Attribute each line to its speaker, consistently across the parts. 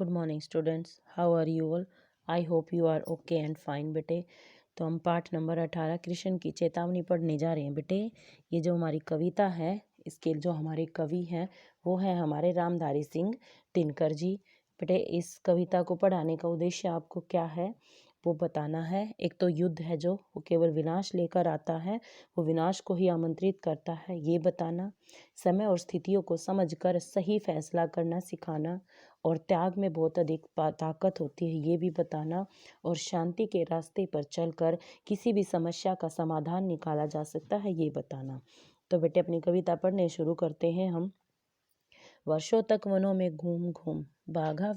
Speaker 1: Good morning students, how are you all? I hope you are okay and fine बेटे। तो हम पाठ number 18 Krishna की चेतावनी पढ़ने जा रहे हैं बेटे। ये जो हमारी कविता है, इसके जो हमारे कवि हैं वो है हमारे रामधारी सिंह दिनकर जी। बेटे इस कविता को पढ़ाने का उद्देश्य आपको क्या है वो बताना है। एक तो युद्ध है जो वो केवल विनाश लेकर आता है, वो विनाश को ही आमंत्रित करता है, ये बताना। समय और स्थितियों को समझकर सही फैसला करना सिखाना, और त्याग में बहुत अधिक ताकत होती है, ये भी बताना। और शांति के रास्ते पर चलकर किसी भी समस्या का समाधान निकाला जा सकता है, ये बताना। तो बेटे अपनी कविता पढ़ने शुरू करते हैं हम। वर्षों तक वनों में घूम घूम बाधा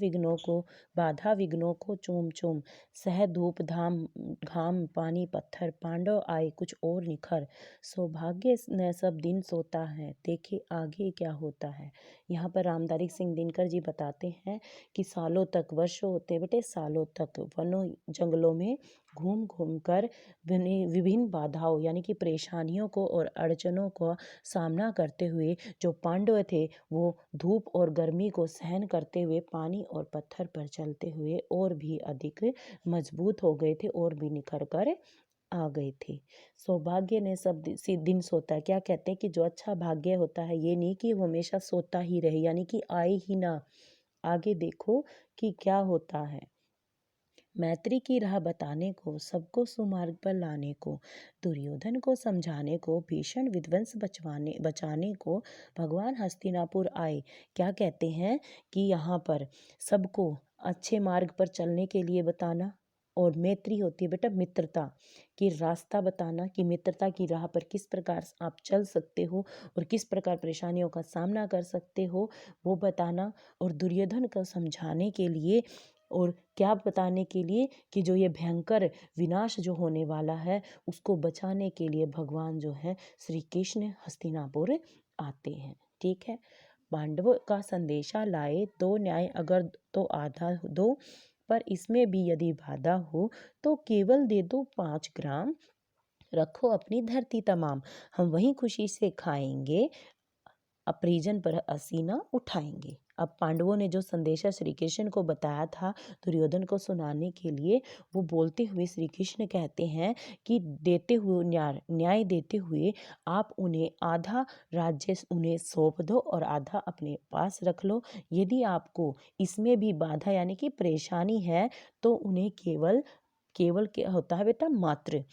Speaker 1: विघ्नों को चूम चूम, सह धूप धाम घाम पानी पत्थर, पांडव आए कुछ और निखर, सौभाग्य न सब दिन सोता है, देखे आगे क्या होता है। यहाँ पर रामधारी सिंह दिनकर जी बताते हैं कि सालों तक, वर्षों होते बेटे सालों तक, वनों जंगलों में घूम घूम कर विभिन्न बाधाओं यानी कि परेशानियों को और अड़चनों का सामना करते हुए जो पांडव थे वो धूप और गर्मी को सहन करते हुए पानी और पत्थर पर चलते हुए और भी अधिक मजबूत हो गए थे और भी निखर कर आ गए थे। सौभाग्य ने सब दिन सोता है। क्या कहते हैं कि जो अच्छा भाग्य होता है ये नहीं कि वो हमेशा सोता ही रहे, यानी कि आए ही ना, आगे देखो कि क्या होता है। मैत्री की राह बताने को, सबको सुमार्ग पर लाने को, दुर्योधन को समझाने को, भीषण विध्वंस बचाने को भगवान हस्तिनापुर आए। क्या कहते हैं कि यहाँ पर सबको अच्छे मार्ग पर चलने के लिए बताना, और मैत्री होती है बेटा मित्रता की रास्ता बताना, कि मित्रता की राह पर किस प्रकार आप चल सकते हो और किस प्रकार परेशानियों का सामना कर सकते हो वो बताना। और दुर्योधन को समझाने के लिए और क्या बताने के लिए कि जो ये भयंकर विनाश जो होने वाला है उसको बचाने के लिए भगवान जो है श्री कृष्ण हस्तिनापुर आते हैं। ठीक है। पांडवों का संदेशा लाए, दो न्याय अगर तो आधा दो, पर इसमें भी यदि बाधा हो तो केवल दे दो 5 ग्राम, रखो अपनी धरती तमाम, हम वहीं खुशी से खाएंगे, अपरिजन पर असीना उठाएंगे। अब पांडवों ने जो संदेशा श्री कृष्ण को बताया था दुर्योधन को सुनाने के लिए, वो बोलते हुए श्री कृष्ण कहते हैं कि देते हुए न्याय देते हुए आप उन्हें आधा राज्य उन्हें सौंप दो और आधा अपने पास रख लो। यदि आपको इसमें भी बाधा यानी कि परेशानी है तो उन्हें केवल क्या होता है बेटा, मात्र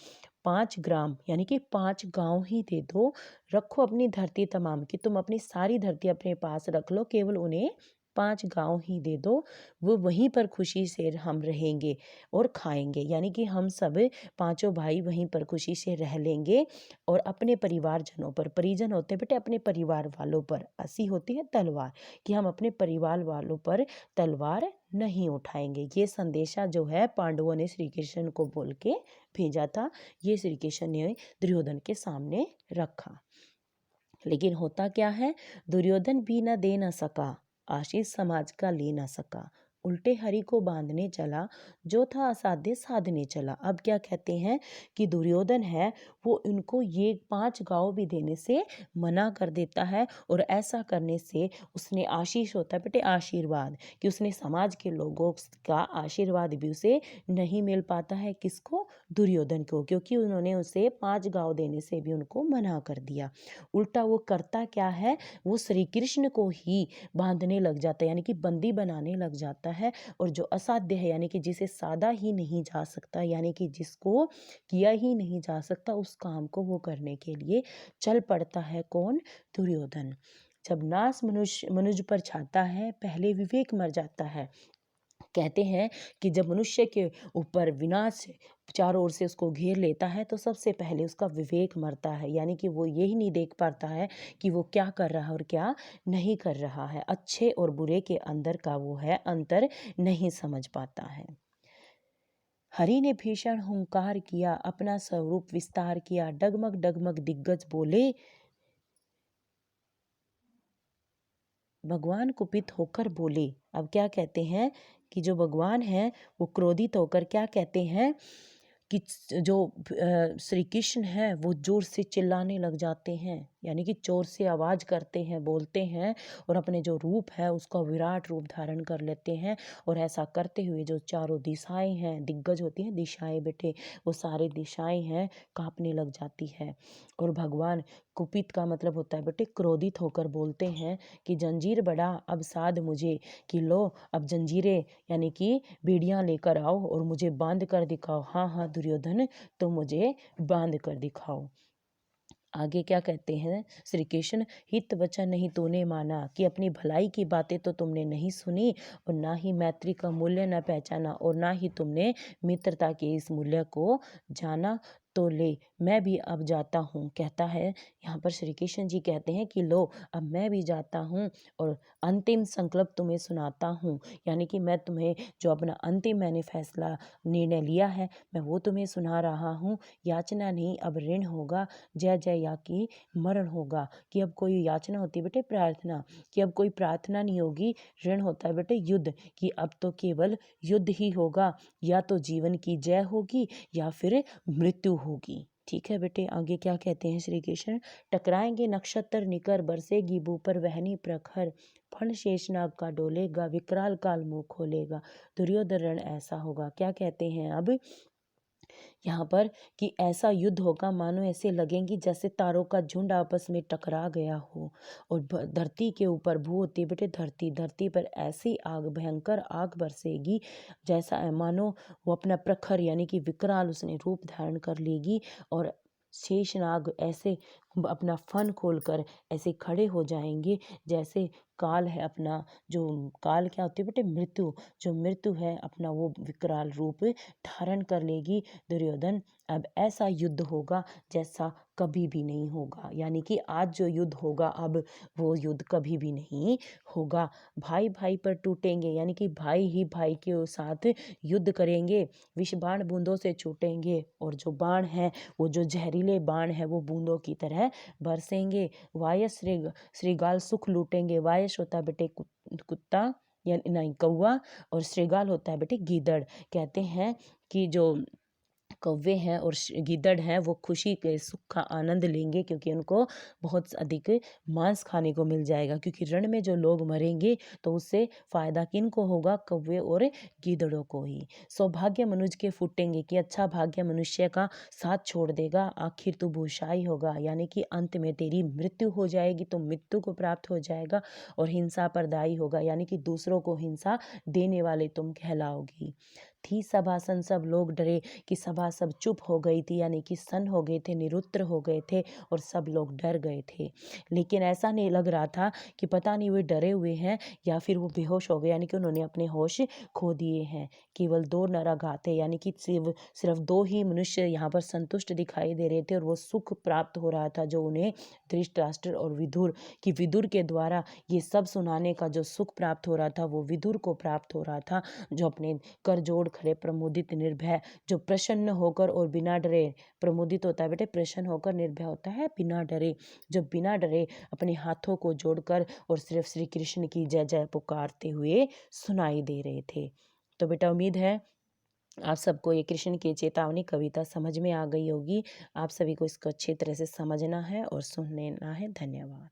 Speaker 1: 5 ग्राम यानी कि 5 गांव ही दे दो, रखो अपनी धरती तमाम, की तुम अपनी सारी धरती अपने पास रख लो, केवल उन्हें 5 गांव ही दे दो, वो वहीं पर खुशी से हम रहेंगे और खाएंगे, यानी कि हम सब पांचों भाई वहीं पर खुशी से रह लेंगे। और अपने परिवारजनों पर, परिजन होते हैं बेटे अपने परिवार वालों पर, असी होती है तलवार, कि हम अपने परिवार वालों पर तलवार नहीं उठाएंगे। ये संदेशा जो है पांडवों ने श्री कृष्ण को बोल के भेजा था, ये श्री कृष्ण ने दुर्योधन के सामने रखा। लेकिन होता क्या है, दुर्योधन भी न दे न सका, आशीष समाज का ले न सका, उल्टे हरि को बांधने चला, जो था असाध्य साधने चला। अब क्या कहते हैं कि दुर्योधन है वो इनको ये 5 गांव भी देने से मना कर देता है, और ऐसा करने से उसने आशीष होता है बेटे आशीर्वाद, कि उसने समाज के लोगों का आशीर्वाद भी उसे नहीं मिल पाता है। किसको? दुर्योधन को, क्योंकि उन्होंने उसे 5 गांव देने से भी उनको मना कर दिया। उल्टा वो करता क्या है, वो श्री कृष्ण को ही बांधने लग जाता है, यानी कि बंदी बनाने लग जाता है। और जो असाध्य है यानी कि जिसे साधा ही नहीं जा सकता, यानी कि जिसको किया ही नहीं जा सकता, उस काम को वो करने के लिए चल पड़ता है। कौन? दुर्योधन। जब नाश मनुष्य पर छाता है, पहले विवेक मर जाता है। कहते हैं कि जब मनुष्य के ऊपर विनाश चारों ओर से उसको घेर लेता है तो सबसे पहले उसका विवेक मरता है, यानी कि वो यही नहीं देख पाता है कि वो क्या कर रहा है और क्या नहीं कर रहा है, अच्छे और बुरे के अंदर का वो है अंतर नहीं समझ पाता है। हरि ने भीषण हुंकार किया, अपना स्वरूप विस्तार किया, डगमग डगमग दिग्गज बोले, भगवान कुपित होकर बोले। अब क्या कहते हैं कि जो भगवान है वो क्रोधित होकर क्या कहते हैं कि जो श्री कृष्ण है वो जोर से चिल्लाने लग जाते हैं, यानी कि जोर से आवाज़ करते हैं, बोलते हैं और अपने जो रूप है उसका विराट रूप धारण कर लेते हैं। और ऐसा करते हुए जो चारों दिशाएं हैं, दिग्गज होती हैं दिशाएं बेटे, वो सारे दिशाएं हैं कांपने लग जाती है। और भगवान कुपित का मतलब होता है बेटे क्रोधित होकर बोलते हैं कि जंजीर बड़ा अब साध मुझे, कि लो अब जंजीरें यानी कि बेड़ियां लेकर आओ और मुझे बांध कर दिखाओ। हाँ हाँ दुर्योधन, तो मुझे बांध कर दिखाओ। आगे क्या कहते हैं श्री कृष्ण, हित वचन नहीं तूने माना, कि अपनी भलाई की बातें तो तुमने नहीं सुनी और ना ही मैत्री का मूल्य न पहचाना और ना ही तुमने मित्रता के इस मूल्य को जाना। तो ले मैं भी अब जाता हूँ, कहता है यहाँ पर श्री कृष्ण जी कहते हैं कि लो अब मैं भी जाता हूँ और अंतिम संकल्प तुम्हें सुनाता हूँ। यानी कि मैं तुम्हें जो अपना अंतिम मैंने फैसला निर्णय लिया है मैं वो तुम्हें सुना रहा हूँ। याचना नहीं अब ऋण होगा, जय जय या कि मरण होगा। कि अब कोई याचना होती है बेटे प्रार्थना, कि अब कोई प्रार्थना नहीं होगी, ऋण होता है बेटे युद्ध, कि अब तो केवल युद्ध ही होगा, या तो जीवन की जय होगी या फिर मृत्यु होगी। ठीक है बेटे, आगे क्या कहते हैं श्री कृष्ण, टकराएंगे नक्षत्र निकर, बरसेगी बू पर वहनी प्रखर, फण शेषनाग का डोलेगा, विकराल काल मुंह खोलेगा, दुर्योधन रण ऐसा होगा। क्या कहते हैं अब यहाँ पर कि ऐसा युद्ध होगा मानो ऐसे लगेंगी जैसे तारों का झुंड आपस में टकरा गया हो। और धरती के ऊपर भू होती है बेटे धरती, धरती पर ऐसी आग भयंकर आग बरसेगी जैसा मानो वो अपना प्रखर यानी कि विकराल उसने रूप धारण कर लेगी। और शेषनाग ऐसे अपना फन खोलकर ऐसे खड़े हो जाएंगे जैसे काल है अपना, जो काल क्या होती है बेटे मृत्यु, जो मृत्यु है अपना वो विकराल रूप धारण कर लेगी। दुर्योधन अब ऐसा युद्ध होगा जैसा कभी भी नहीं होगा, यानी कि आज जो युद्ध होगा अब वो युद्ध कभी भी नहीं होगा। भाई भाई पर टूटेंगे, यानी कि भाई ही भाई के साथ युद्ध करेंगे, विष बाण बूंदों से छूटेंगे और जो बाण है वो जो जहरीले बाण है वो बूंदों की तरह बरसेंगे। वायस श्रीगाल सुख लूटेंगे, वायस होता है बेटे कुत्ता या नहीं कौवा, और श्रीगाल होता है बेटे गीदड़। कहते हैं कि जो कौवे हैं और गीदड़ हैं वो खुशी के सुख का आनंद लेंगे क्योंकि उनको बहुत अधिक मांस खाने को मिल जाएगा। क्योंकि रण में जो लोग मरेंगे तो उससे फायदा किन को होगा, कौवे और गीदड़ों को ही। सौभाग्य मनुष्य के फूटेंगे, कि अच्छा भाग्य मनुष्य का साथ छोड़ देगा, आखिर तू भूषाई होगा, यानी कि अंत में तेरी मृत्यु हो जाएगी, तो मृत्यु को प्राप्त हो जाएगा। और हिंसा पर दायी होगा, यानी कि दूसरों को हिंसा देने वाले तुम कहलाओगी। थी सभासन सब लोग डरे, कि सभा सब चुप हो गई थी, यानी कि सन्न हो गए थे, निरुत्तर हो गए थे और सब लोग डर गए थे। लेकिन ऐसा नहीं लग रहा था कि पता नहीं वे डरे हुए हैं या फिर वो बेहोश हो गए, यानी कि उन्होंने अपने होश खो दिए हैं। केवल दो नरघाते, यानी कि सिर्फ दो ही मनुष्य यहाँ पर संतुष्ट दिखाई दे रहे थे और वो सुख प्राप्त हो रहा था जो उन्हें धृतराष्ट्र और विदुर, कि विदुर के द्वारा ये सब सुनाने का जो सुख प्राप्त हो रहा था वो विदुर को प्राप्त हो रहा था, जो अपने कर जोड़ खड़े प्रमोदित निर्भय, जो प्रसन्न होकर और बिना डरे, प्रमोदित होता है बेटे प्रसन्न होकर, निर्भय होता है बिना डरे, जो बिना डरे अपने हाथों को जोड़कर और सिर्फ श्री कृष्ण की जय जय पुकारते हुए सुनाई दे रहे थे। तो बेटा उम्मीद है आप सबको ये कृष्ण की चेतावनी कविता समझ में आ गई होगी। आप सभी को इसको अच्छी तरह से समझना है और सुनना है। धन्यवाद।